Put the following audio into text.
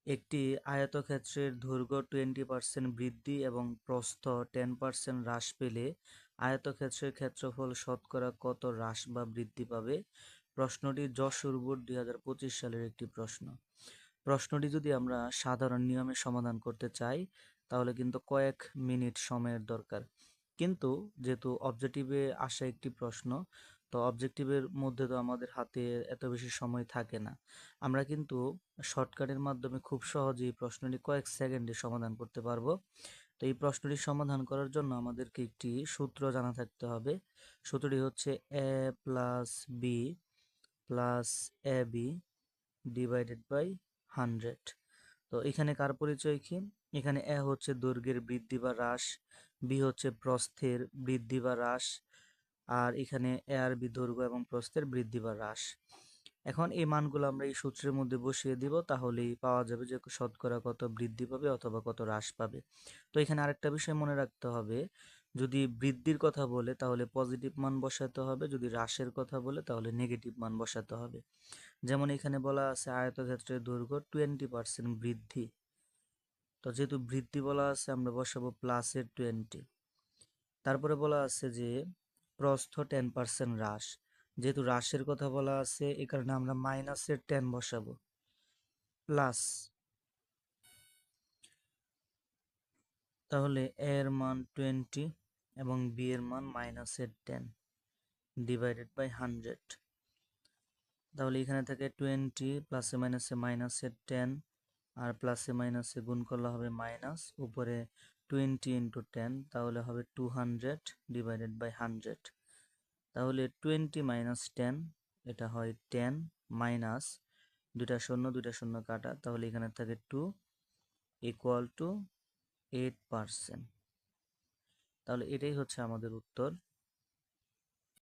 একটি আয়তক্ষেত্রের দৈর্ঘ্য 20% বৃদ্ধি এবং প্রস্থ 10% হ্রাস পেলে আয়তক্ষেত্রের ক্ষেত্রফল শতকরা কত হ্রাস বা বৃদ্ধি পাবে? প্রশ্নটি যশোর বোর্ড 2025 সালের একটি প্রশ্ন। প্রশ্নটি যদি আমরা সাধারণ নিয়মে সমাধান করতে চাই তাহলে কিন্তু কয়েক মিনিট সময়ের দরকার, কিন্তু যেহেতু অবজেক্টিভে আসা একটি প্রশ্ন, তো অবজেক্টিভের মধ্যে তো আমাদের হাতে এত বেশি সময় থাকে না। আমরা কিন্তু শর্টকাটের মাধ্যমে খুব সহজেই প্রশ্নটি কয়েক সেকেন্ডে সমাধান করতে পারবো। তো এই প্রশ্নটি সমাধান করার জন্য আমাদেরকে একটি সূত্র জানা থাকতে হবে। সূত্রটি হচ্ছে a plus B plus A B divided by 100। তো এখানে কার পরিচয় কি? এখানে এ হচ্ছে দৈর্ঘ্যের বৃদ্ধি বা হ্রাস, বি হচ্ছে প্রস্থের বৃদ্ধি বা হ্রাস, আর এখানে এ আর বি দৈর্ঘ্য এবং প্রস্থের বৃদ্ধি বা হ্রাস। এখন এই মানগুলো আমরা এই সূত্রের মধ্যে বসিয়ে দিব, তাহলেই পাওয়া যাবে যে শতকরা কত বৃদ্ধি পাবে অথবা কত হ্রাস পাবে। তো এখানে আরেকটা বিষয় মনে রাখতে হবে, যদি বৃদ্ধির কথা বলে তাহলে পজিটিভ মান বসাতে হবে, যদি হ্রাসের কথা বলে তাহলে নেগেটিভ মান বসাতে হবে। যেমন এখানে বলা আছে আয়তক্ষেত্রের দৈর্ঘ্য 20% বৃদ্ধি, তো যেহেতু বৃদ্ধি বলা আছে আমরা বসাবো প্লাসের 20। তারপরে বলা আছে যে প্রস্থ 10% হ্রাস, যেহেতু হ্রাসের কথা বলা আছে এই কারণে আমরা মাইনাসের 10 বসাবো, প্লাস, তাহলে এ এর মান 20 এবং বি এর মান মাইনাসের 10 ডিভাইডেড বাই 100। তাহলে এখানে থেকে 20 প্লাসে মাইনাসে মাইনাসের 10 আর প্লাসে মাইনাসে গুণ করলে হবে মাইনাস, উপরে 20 ইন্টু 10 তাহলে হবে 200 ডিভাইডেড বাই 100। তাহলে 20 মাইনাস 10 এটা হয় 10 মাইনাস দুইটা শূন্য কাটা, তাহলে এখানে থাকে 2 ইকুয়াল টু 8%। তাহলে এটাই হচ্ছে আমাদের উত্তর।